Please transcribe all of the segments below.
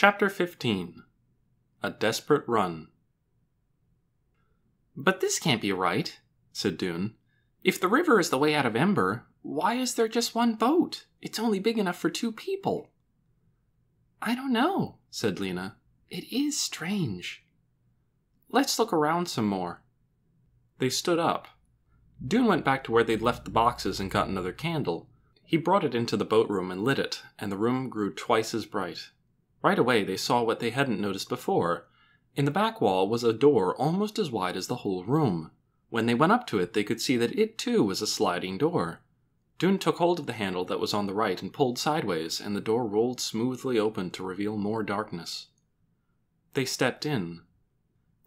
Chapter 15. A Desperate Run. "But this can't be right," said Doone. "If the river is the way out of Ember, why is there just one boat? It's only big enough for 2 people. "I don't know," said Lena. "It is strange." "Let's look around some more." They stood up. Doone went back to where they'd left the boxes and got another candle. He brought it into the boat room and lit it, and the room grew twice as bright. Right away they saw what they hadn't noticed before. In the back wall was a door almost as wide as the whole room. When they went up to it, they could see that it too was a sliding door. Doone took hold of the handle that was on the right and pulled sideways, and the door rolled smoothly open to reveal more darkness. They stepped in.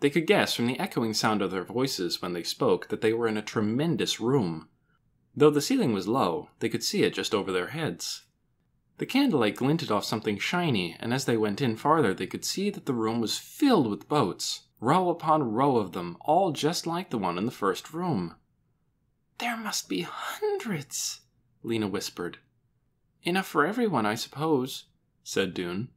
They could guess from the echoing sound of their voices when they spoke that they were in a tremendous room. Though the ceiling was low, they could see it just over their heads. The candlelight glinted off something shiny, and as they went in farther they could see that the room was filled with boats, row upon row of them, all just like the one in the first room. "There must be hundreds," Lena whispered. "Enough for everyone, I suppose," said Doone.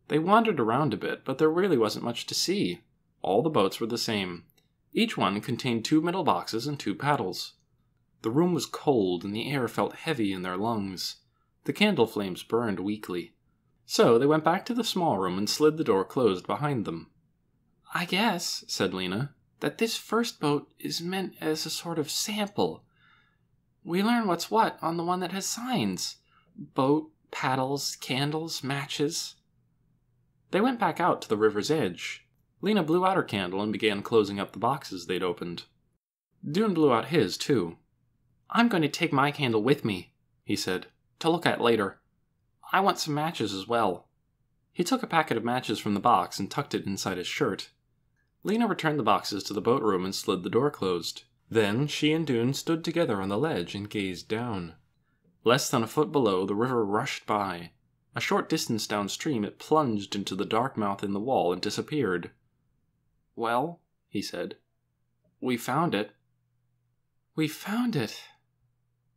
They wandered around a bit, but there really wasn't much to see. All the boats were the same. Each one contained 2 metal boxes and 2 paddles. The room was cold, and the air felt heavy in their lungs. The candle flames burned weakly. So they went back to the small room and slid the door closed behind them. "I guess," said Lena, "that this first boat is meant as a sort of sample. We learn what's what on the one that has signs. Boat, paddles, candles, matches." They went back out to the river's edge. Lena blew out her candle and began closing up the boxes they'd opened. Doone blew out his, too. "I'm going to take my candle with me," he said, "to look at later. I want some matches as well." He took a packet of matches from the box and tucked it inside his shirt. Lena returned the boxes to the boat room and slid the door closed. Then she and Doone stood together on the ledge and gazed down. Less than a foot below, the river rushed by. A short distance downstream, it plunged into the dark mouth in the wall and disappeared. "Well," he said, "we found it." "We found it,"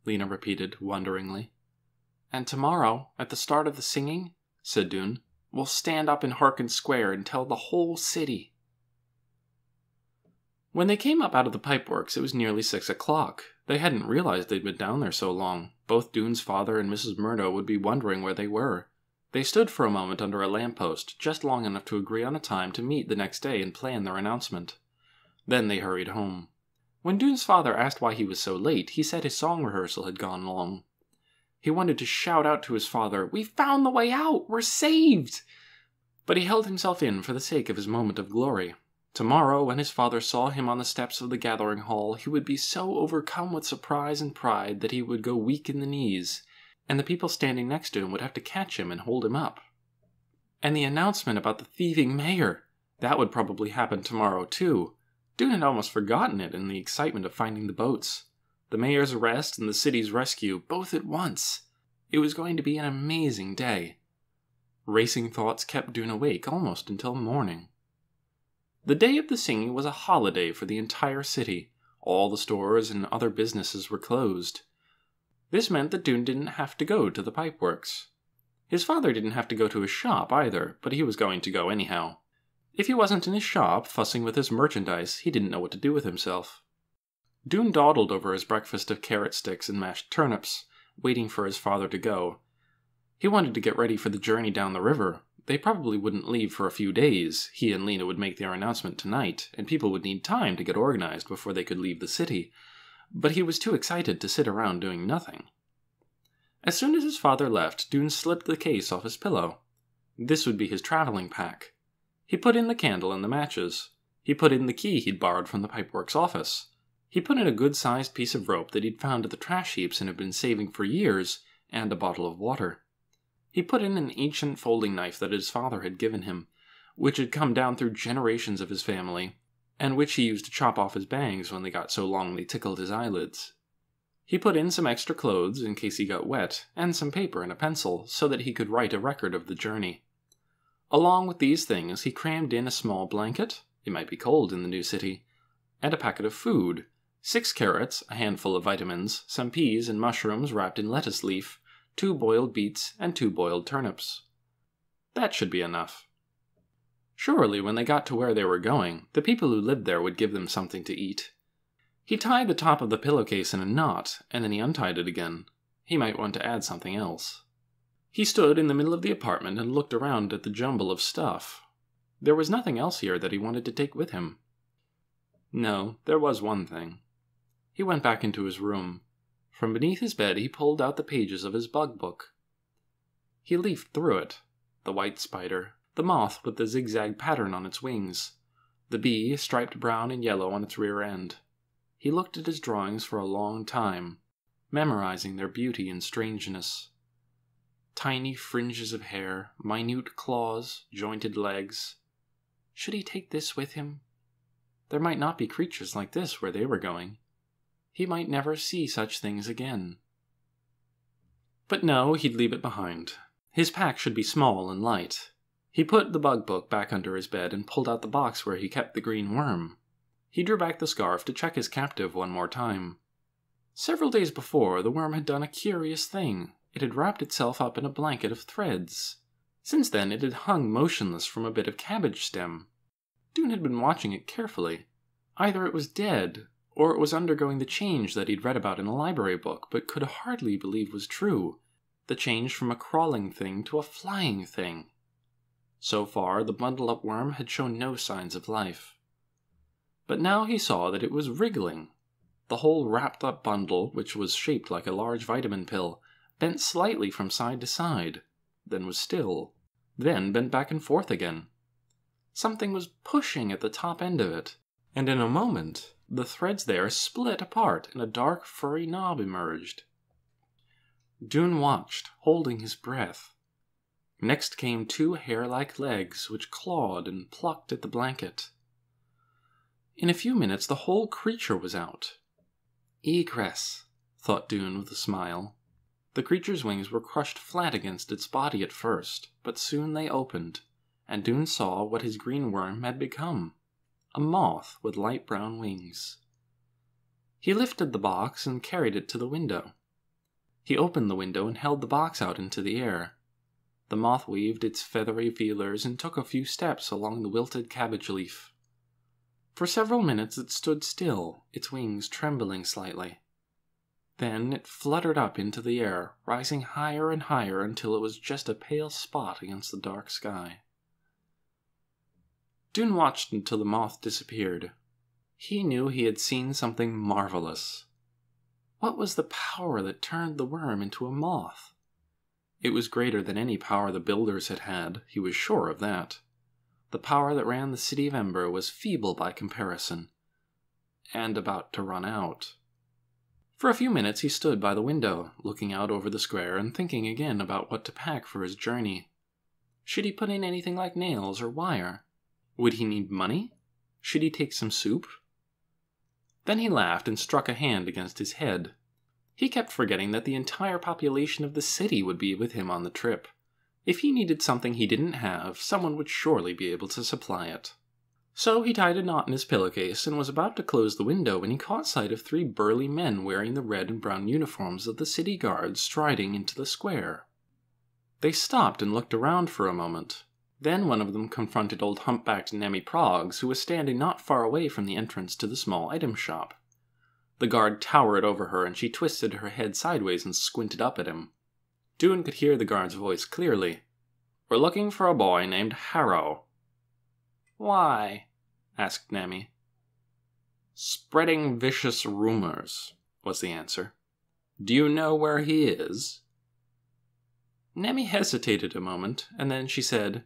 Lena repeated wonderingly. "And tomorrow, at the start of the singing," said Doone, "we'll stand up in Harkin Square and tell the whole city." When they came up out of the pipeworks, it was nearly 6 o'clock. They hadn't realized they'd been down there so long. Both Doone's father and Mrs. Murdo would be wondering where they were. They stood for a moment under a lamppost, just long enough to agree on a time to meet the next day and plan their announcement. Then they hurried home. When Doone's father asked why he was so late, he said his song rehearsal had gone long. He wanted to shout out to his father, "We found the way out! We're saved!" But he held himself in for the sake of his moment of glory. Tomorrow, when his father saw him on the steps of the gathering hall, he would be so overcome with surprise and pride that he would go weak in the knees, and the people standing next to him would have to catch him and hold him up. And the announcement about the thieving mayor! That would probably happen tomorrow, too. Doone had almost forgotten it in the excitement of finding the boats. The mayor's arrest and the city's rescue, both at once. It was going to be an amazing day. Racing thoughts kept Doone awake almost until morning. The day of the singing was a holiday for the entire city. All the stores and other businesses were closed. This meant that Doone didn't have to go to the pipeworks. His father didn't have to go to his shop either, but he was going to go anyhow. If he wasn't in his shop, fussing with his merchandise, he didn't know what to do with himself. Doone dawdled over his breakfast of carrot sticks and mashed turnips, waiting for his father to go. He wanted to get ready for the journey down the river. They probably wouldn't leave for a few days. He and Lena would make their announcement tonight, and people would need time to get organized before they could leave the city. But he was too excited to sit around doing nothing. As soon as his father left, Doone slipped the case off his pillow. This would be his traveling pack. He put in the candle and the matches. He put in the key he'd borrowed from the pipeworks office. He put in a good-sized piece of rope that he'd found at the trash heaps and had been saving for years, and a bottle of water. He put in an ancient folding knife that his father had given him, which had come down through generations of his family, and which he used to chop off his bangs when they got so long they tickled his eyelids. He put in some extra clothes in case he got wet, and some paper and a pencil, so that he could write a record of the journey. Along with these things, he crammed in a small blanket, it might be cold in the new city, and a packet of food, 6 carrots, a handful of vitamins, some peas and mushrooms wrapped in lettuce leaf, 2 boiled beets, and 2 boiled turnips. That should be enough. Surely, when they got to where they were going, the people who lived there would give them something to eat. He tied the top of the pillowcase in a knot, and then he untied it again. He might want to add something else. He stood in the middle of the apartment and looked around at the jumble of stuff. There was nothing else here that he wanted to take with him. No, there was one thing. He went back into his room. From beneath his bed he pulled out the pages of his bug book. He leafed through it. The white spider, the moth with the zigzag pattern on its wings, the bee striped brown and yellow on its rear end. He looked at his drawings for a long time, memorizing their beauty and strangeness. Tiny fringes of hair, minute claws, jointed legs. Should he take this with him? There might not be creatures like this where they were going. He might never see such things again. But no, he'd leave it behind. His pack should be small and light. He put the bug book back under his bed and pulled out the box where he kept the green worm. He drew back the scarf to check his captive one more time. Several days before, the worm had done a curious thing. It had wrapped itself up in a blanket of threads. Since then, it had hung motionless from a bit of cabbage stem. Dune had been watching it carefully. Either it was dead, or it was undergoing the change that he'd read about in a library book, but could hardly believe was true. The change from a crawling thing to a flying thing. So far, the bundled-up worm had shown no signs of life. But now he saw that it was wriggling. The whole wrapped-up bundle, which was shaped like a large vitamin pill, bent slightly from side to side, then was still, then bent back and forth again. Something was pushing at the top end of it, and in a moment, the threads there split apart and a dark, furry knob emerged. Dune watched, holding his breath. Next came two hair-like legs, which clawed and plucked at the blanket. In a few minutes, the whole creature was out. Egress, thought Dune with a smile. The creature's wings were crushed flat against its body at first, but soon they opened, and Dune saw what his green worm had become. A moth with light brown wings. He lifted the box and carried it to the window. He opened the window and held the box out into the air. The moth weaved its feathery feelers and took a few steps along the wilted cabbage leaf. For several minutes it stood still, its wings trembling slightly. Then it fluttered up into the air, rising higher and higher until it was just a pale spot against the dark sky. Dune watched until the moth disappeared. He knew he had seen something marvelous. What was the power that turned the worm into a moth? It was greater than any power the builders had had, he was sure of that. The power that ran the city of Ember was feeble by comparison, and about to run out. For a few minutes he stood by the window, looking out over the square and thinking again about what to pack for his journey. Should he put in anything like nails or wire? Would he need money? Should he take some soup? Then he laughed and struck a hand against his head. He kept forgetting that the entire population of the city would be with him on the trip. If he needed something he didn't have, someone would surely be able to supply it. So he tied a knot in his pillowcase and was about to close the window when he caught sight of 3 burly men wearing the red and brown uniforms of the city guards striding into the square. They stopped and looked around for a moment. Then one of them confronted old humpbacked Nemi Proggs, who was standing not far away from the entrance to the small item shop. The guard towered over her, and she twisted her head sideways and squinted up at him. Dune could hear the guard's voice clearly. "We're looking for a boy named Harrow." "Why?" asked Nemi. "Spreading vicious rumors," was the answer. "Do you know where he is?" Nemi hesitated a moment, and then she said,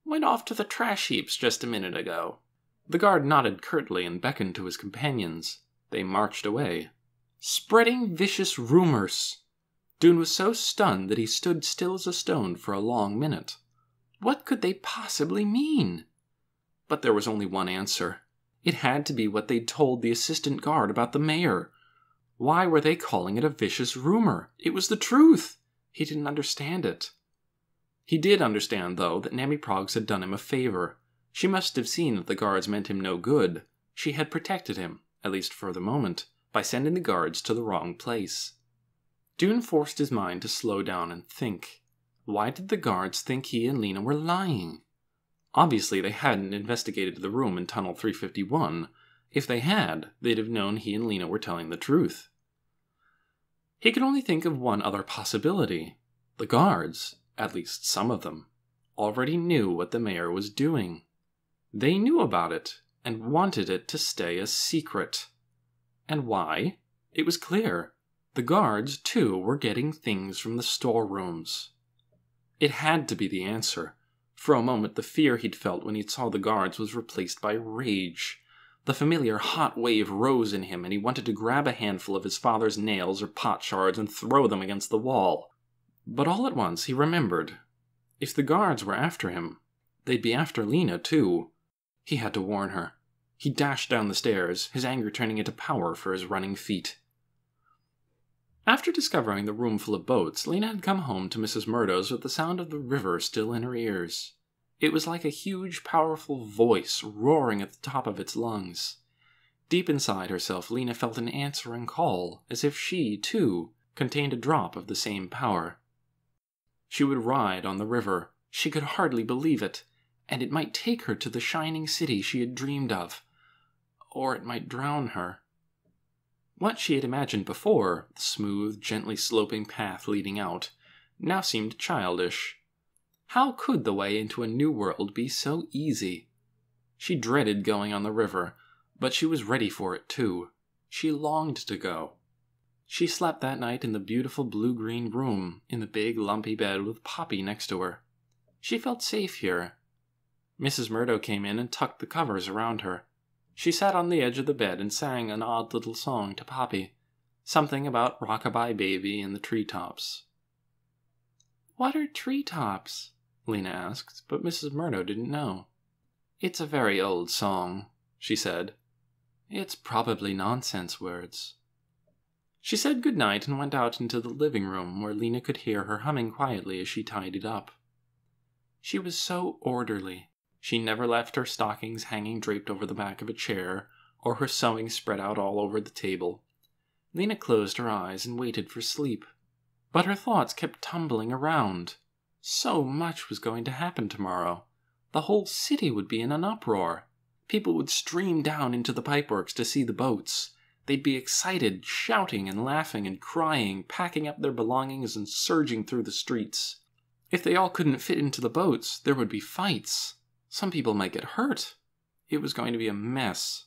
"Went off to the trash heaps just a minute ago." The guard nodded curtly and beckoned to his companions. They marched away. Spreading vicious rumors! Dune was so stunned that he stood still as a stone for a long minute. What could they possibly mean? But there was only one answer. It had to be what they'd told the assistant guard about the mayor. Why were they calling it a vicious rumor? It was the truth. He didn't understand it. He did understand, though, that Nemi Proggs had done him a favor. She must have seen that the guards meant him no good. She had protected him, at least for the moment, by sending the guards to the wrong place. Dune forced his mind to slow down and think. Why did the guards think he and Lena were lying? Obviously, they hadn't investigated the room in Tunnel 351. If they had, they'd have known he and Lena were telling the truth. He could only think of one other possibility. The guards, at least some of them, already knew what the mayor was doing. They knew about it, and wanted it to stay a secret. And why? It was clear. The guards, too, were getting things from the storerooms. It had to be the answer. For a moment, the fear he'd felt when he saw the guards was replaced by rage. The familiar hot wave rose in him, and he wanted to grab a handful of his father's nails or pot shards and throw them against the wall. But all at once he remembered. If the guards were after him, they'd be after Lena, too. He had to warn her. He dashed down the stairs, his anger turning into power for his running feet. After discovering the room full of boats, Lena had come home to Mrs. Murdo's with the sound of the river still in her ears. It was like a huge, powerful voice roaring at the top of its lungs. Deep inside herself, Lena felt an answering call, as if she, too, contained a drop of the same power. She would ride on the river. She could hardly believe it, and it might take her to the shining city she had dreamed of. Or it might drown her. What she had imagined before, the smooth, gently sloping path leading out, now seemed childish. How could the way into a new world be so easy? She dreaded going on the river, but she was ready for it too. She longed to go. She slept that night in the beautiful blue-green room, in the big, lumpy bed with Poppy next to her. She felt safe here. Mrs. Murdo came in and tucked the covers around her. She sat on the edge of the bed and sang an odd little song to Poppy, something about Rockabye Baby and the treetops. "What are treetops?" Lena asked, but Mrs. Murdo didn't know. "It's a very old song," she said. "It's probably nonsense words." She said good night and went out into the living room where Lena could hear her humming quietly as she tidied up. She was so orderly. She never left her stockings hanging draped over the back of a chair, or her sewing spread out all over the table. Lena closed her eyes and waited for sleep. But her thoughts kept tumbling around. So much was going to happen tomorrow. The whole city would be in an uproar. People would stream down into the pipeworks to see the boats. They'd be excited, shouting and laughing and crying, packing up their belongings and surging through the streets. If they all couldn't fit into the boats, there would be fights. Some people might get hurt. It was going to be a mess.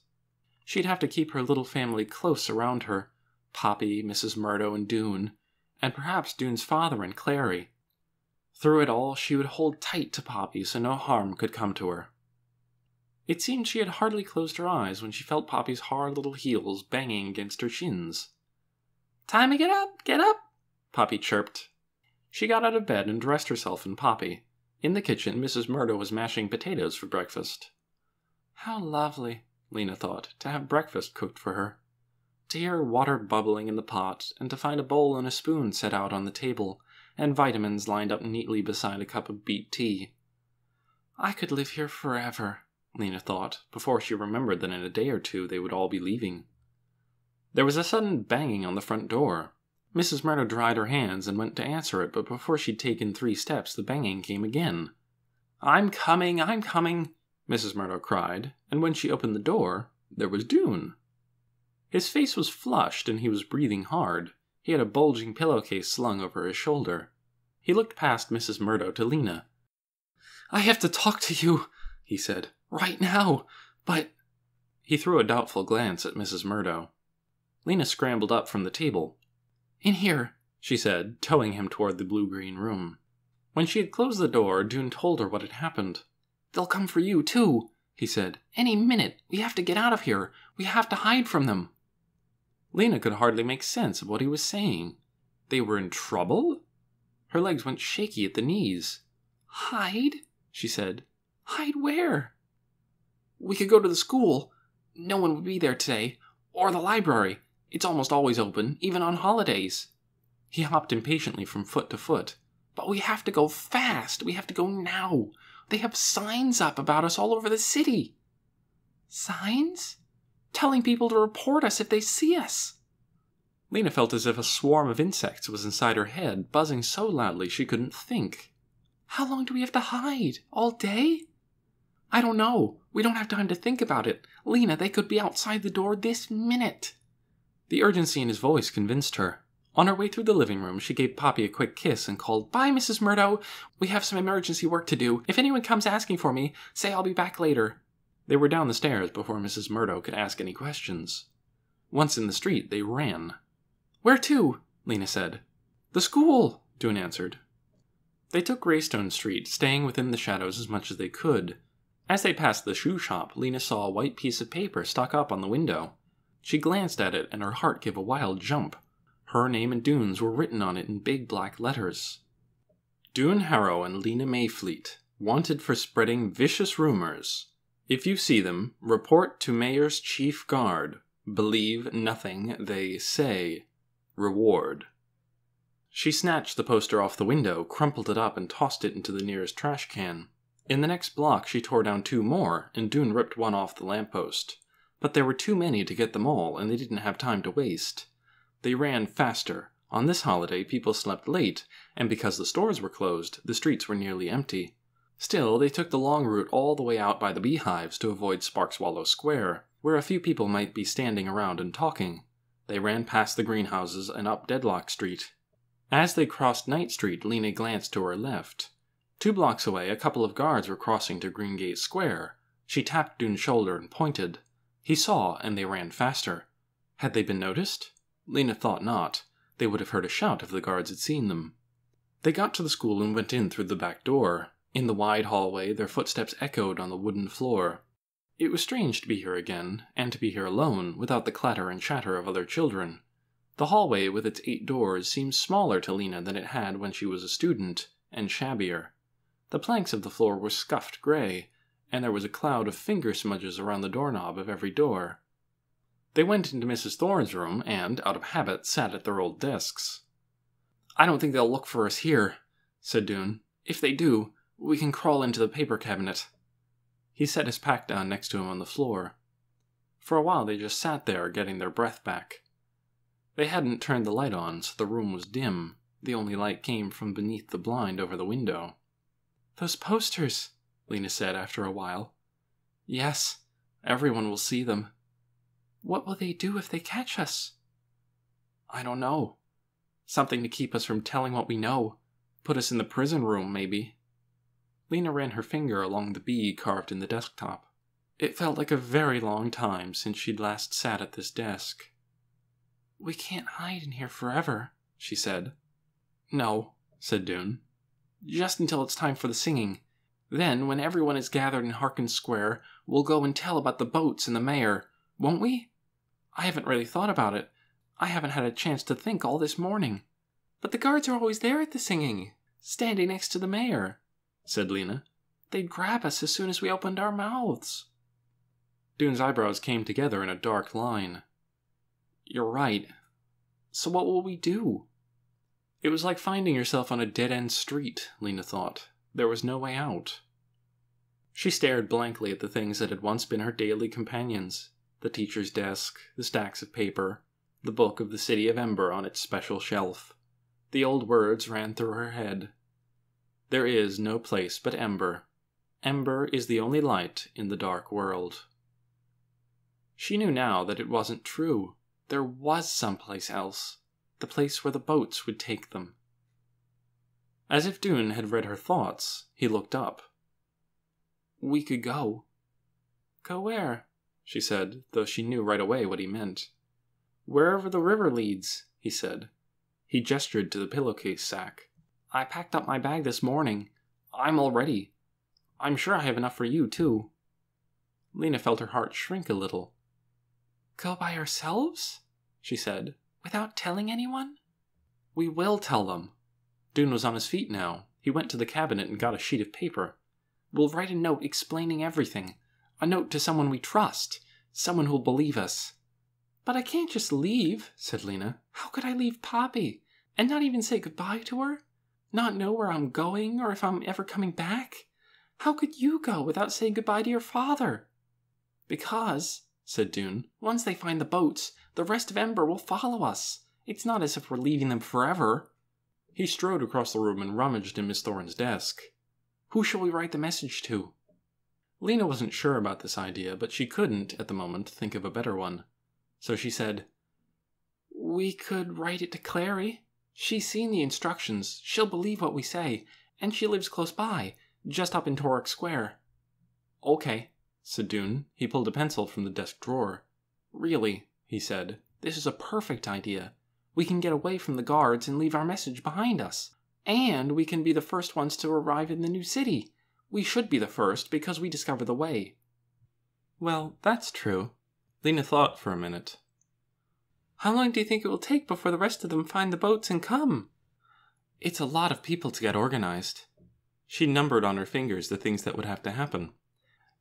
She'd have to keep her little family close around her. Poppy, Mrs. Murdo, and Dune. And perhaps Dune's father and Clary. Through it all, she would hold tight to Poppy so no harm could come to her. It seemed she had hardly closed her eyes when she felt Poppy's hard little heels banging against her shins. "Time to get up! Get up!" Poppy chirped. She got out of bed and dressed herself and Poppy. In the kitchen, Mrs. Murdo was mashing potatoes for breakfast. How lovely, Lena thought, to have breakfast cooked for her. To hear water bubbling in the pot, and to find a bowl and a spoon set out on the table, and vitamins lined up neatly beside a cup of beet tea. I could live here forever, Lena thought, before she remembered that in a day or two they would all be leaving. There was a sudden banging on the front door. Mrs. Murdo dried her hands and went to answer it, but before she'd taken 3 steps, the banging came again. I'm coming, Mrs. Murdo cried, and when she opened the door, there was Dune. His face was flushed, and he was breathing hard. He had a bulging pillowcase slung over his shoulder. He looked past Mrs. Murdo to Lena. I have to talk to you, he said, right now, but... He threw a doubtful glance at Mrs. Murdo. Lena scrambled up from the table. In here, she said, towing him toward the blue-green room. When she had closed the door, Dune told her what had happened. They'll come for you, too, he said. Any minute. We have to get out of here. We have to hide from them. Lena could hardly make sense of what he was saying. They were in trouble? Her legs went shaky at the knees. Hide? She said. Hide where? We could go to the school. No one would be there today. Or the library. It's almost always open, even on holidays. He hopped impatiently from foot to foot. But we have to go fast. We have to go now. They have signs up about us all over the city. Signs? Telling people to report us if they see us. Lena felt as if a swarm of insects was inside her head, buzzing so loudly she couldn't think. How long do we have to hide? All day? I don't know. We don't have time to think about it. Lena, they could be outside the door this minute. The urgency in his voice convinced her. On her way through the living room, she gave Poppy a quick kiss and called, "Bye, Mrs. Murdo. We have some emergency work to do. If anyone comes asking for me, say I'll be back later." They were down the stairs before Mrs. Murdo could ask any questions. Once in the street, they ran. "Where to?" Lena said. "The school," Dune answered. They took Greystone Street, staying within the shadows as much as they could. As they passed the shoe shop, Lena saw a white piece of paper stuck up on the window. She glanced at it, and her heart gave a wild jump. Her name and Dune's were written on it in big black letters. Dune Harrow and Lena Mayfleet, wanted for spreading vicious rumors. If you see them, report to Mayor's Chief Guard. Believe nothing they say. Reward. She snatched the poster off the window, crumpled it up, and tossed it into the nearest trash can. In the next block she tore down 2 more, and Dune ripped one off the lamppost. But there were too many to get them all, and they didn't have time to waste. They ran faster. On this holiday, people slept late, and because the stores were closed, the streets were nearly empty. Still, they took the long route all the way out by the beehives to avoid Sparkswallow Square, where a few people might be standing around and talking. They ran past the greenhouses and up Deadlock Street. As they crossed Knight Street, Lena glanced to her left. 2 blocks away, a couple of guards were crossing to Greengate Square. She tapped Dune's shoulder and pointed. He saw, and they ran faster. Had they been noticed? Lena thought not. They would have heard a shout if the guards had seen them. They got to the school and went in through the back door. In the wide hallway, their footsteps echoed on the wooden floor. It was strange to be here again, and to be here alone, without the clatter and chatter of other children. The hallway with its 8 doors seemed smaller to Lena than it had when she was a student, and shabbier. The planks of the floor were scuffed gray, and there was a cloud of finger smudges around the doorknob of every door. They went into Mrs. Thorne's room and, out of habit, sat at their old desks. "I don't think they'll look for us here," said Dune. "If they do, we can crawl into the paper cabinet." He set his pack down next to him on the floor. For a while they just sat there, getting their breath back. They hadn't turned the light on, so the room was dim. The only light came from beneath the blind over the window. "Those posters," Lena said after a while. "Yes, everyone will see them." "What will they do if they catch us?" "I don't know. Something to keep us from telling what we know. Put us in the prison room, maybe." Lena ran her finger along the B carved in the desktop. It felt like a very long time since she'd last sat at this desk. "We can't hide in here forever," she said. "No," said Dune. "Just until it's time for the singing. Then, when everyone is gathered in Harkin Square, we'll go and tell about the boats and the mayor, won't we? I haven't really thought about it. I haven't had a chance to think all this morning." "But the guards are always there at the singing, standing next to the mayor," said Lena. "They'd grab us as soon as we opened our mouths." Dune's eyebrows came together in a dark line. "You're right. So what will we do?" It was like finding yourself on a dead-end street, Lena thought. There was no way out. She stared blankly at the things that had once been her daily companions. The teacher's desk, the stacks of paper, the book of the city of Ember on its special shelf. The old words ran through her head. There is no place but Ember. Ember is the only light in the dark world. She knew now that it wasn't true. There was someplace else. The place where the boats would take them. As if Dune had read her thoughts, he looked up. "We could go." "Go where?" she said, though she knew right away what he meant. "Wherever the river leads," he said. He gestured to the pillowcase sack. "I packed up my bag this morning. I'm all ready. I'm sure I have enough for you, too." Lena felt her heart shrink a little. "Go by ourselves?" she said. "Without telling anyone?" "We will tell them." Dune was on his feet now. He went to the cabinet and got a sheet of paper. "We'll write a note explaining everything. A note to someone we trust. Someone who'll believe us." "But I can't just leave," said Lena. "How could I leave Poppy? And not even say goodbye to her? Not know where I'm going or if I'm ever coming back? How could you go without saying goodbye to your father?" "Because," said Dune, "once they find the boats, the rest of Ember will follow us. It's not as if we're leaving them forever. He strode across the room and rummaged in Miss Thorne's desk. Who shall we write the message to? Lena wasn't sure about this idea, but she couldn't, at the moment, think of a better one. So she said, We could write it to Clary. She's seen the instructions, she'll believe what we say, and she lives close by, just up in Torrick Square. Okay, said Doone. He pulled a pencil from the desk drawer. Really, he said, this is a perfect idea. We can get away from the guards and leave our message behind us. And we can be the first ones to arrive in the new city. We should be the first because we discover the way. Well, that's true. Lena thought for a minute. How long do you think it will take before the rest of them find the boats and come? It's a lot of people to get organized. She numbered on her fingers the things that would have to happen.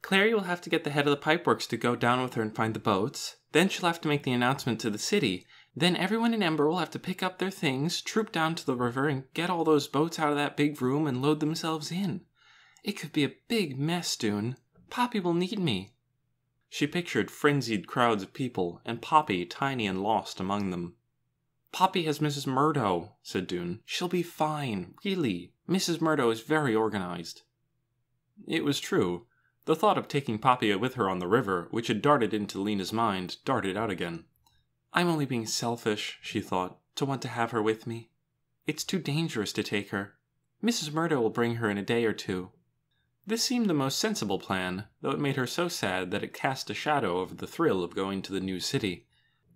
Clary will have to get the head of the pipeworks to go down with her and find the boats. Then she'll have to make the announcement to the city. Then everyone in Ember will have to pick up their things, troop down to the river, and get all those boats out of that big room and load themselves in. It could be a big mess, Doone. Poppy will need me. She pictured frenzied crowds of people, and Poppy tiny and lost among them. Poppy has Mrs. Murdo, said Doone. She'll be fine, really. Mrs. Murdo is very organized. It was true. The thought of taking Poppy with her on the river, which had darted into Lena's mind, darted out again. I'm only being selfish, she thought, to want to have her with me. It's too dangerous to take her. Mrs. Murdo will bring her in a day or two. This seemed the most sensible plan, though it made her so sad that it cast a shadow over the thrill of going to the new city.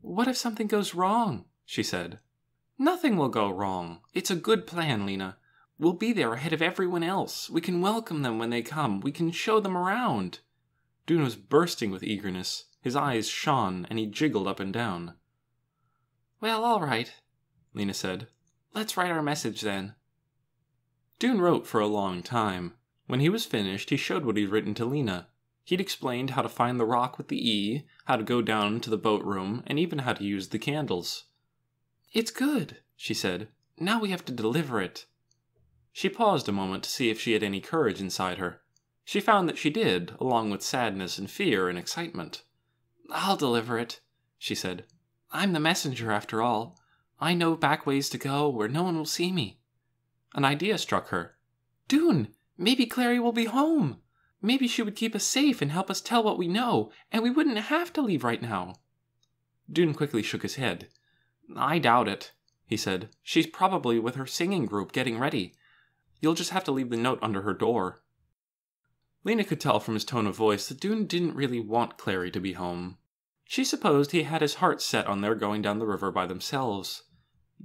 What if something goes wrong? She said. Nothing will go wrong. It's a good plan, Lena. We'll be there ahead of everyone else. We can welcome them when they come. We can show them around. Doone was bursting with eagerness. His eyes shone, and he jiggled up and down. Well, all right, Lena said. Let's write our message then. Doone wrote for a long time. When he was finished, he showed what he'd written to Lena. He'd explained how to find the rock with the E, how to go down to the boat room, and even how to use the candles. It's good, she said. Now we have to deliver it. She paused a moment to see if she had any courage inside her. She found that she did, along with sadness and fear and excitement. I'll deliver it, she said. I'm the messenger, after all. I know back ways to go where no one will see me. An idea struck her. Doone, maybe Clary will be home. Maybe she would keep us safe and help us tell what we know, and we wouldn't have to leave right now. Doone quickly shook his head. I doubt it, he said. She's probably with her singing group getting ready. You'll just have to leave the note under her door. Lena could tell from his tone of voice that Doone didn't really want Clary to be home. She supposed he had his heart set on their going down the river by themselves.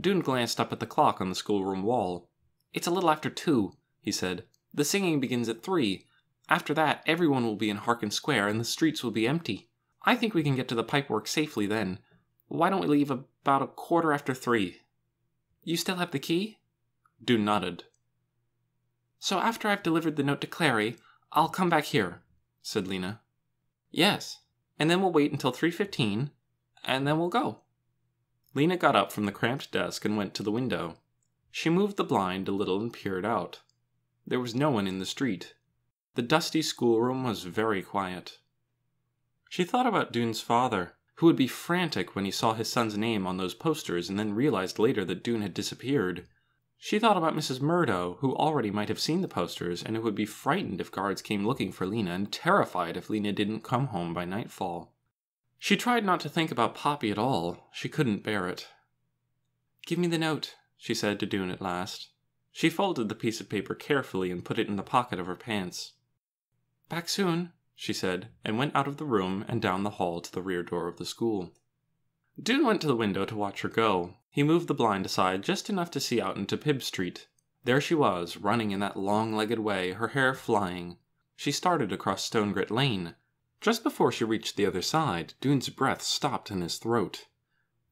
Doone glanced up at the clock on the schoolroom wall. It's a little after 2, he said. The singing begins at 3. After that, everyone will be in Harkin Square and the streets will be empty. I think we can get to the pipework safely then. Why don't we leave about 3:15? You still have the key? Doone nodded. So after I've delivered the note to Clary, I'll come back here, said Lena. Yes, and then we'll wait until 3:15, and then we'll go. Lena got up from the cramped desk and went to the window. She moved the blind a little and peered out. There was no one in the street. The dusty schoolroom was very quiet. She thought about Doone's father, who would be frantic when he saw his son's name on those posters and then realized later that Doone had disappeared. She thought about Mrs. Murdo, who already might have seen the posters and who would be frightened if guards came looking for Lena and terrified if Lena didn't come home by nightfall. She tried not to think about Poppy at all. She couldn't bear it. Give me the note, she said to Doone at last. She folded the piece of paper carefully and put it in the pocket of her pants. Back soon, she said, and went out of the room and down the hall to the rear door of the school. Doone went to the window to watch her go. He moved the blind aside just enough to see out into Pibb Street. There she was, running in that long-legged way, her hair flying. She started across Stonegrit Lane. Just before she reached the other side, Doone's breath stopped in his throat.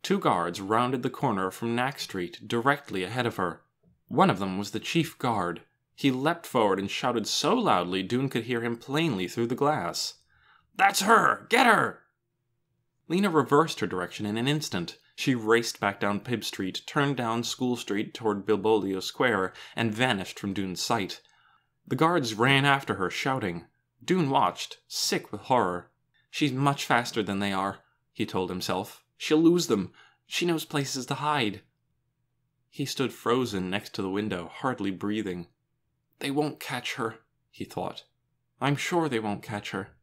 2 guards rounded the corner from Knack Street, directly ahead of her. One of them was the chief guard. He leapt forward and shouted so loudly Doone could hear him plainly through the glass. That's her! Get her! Lena reversed her direction in an instant. She raced back down Pibb Street, turned down School Street toward Bilbolio Square, and vanished from Doone's sight. The guards ran after her, shouting. Doone watched, sick with horror. She's much faster than they are, he told himself. She'll lose them. She knows places to hide." He stood frozen next to the window, hardly breathing. "They won't catch her," he thought. "I'm sure they won't catch her."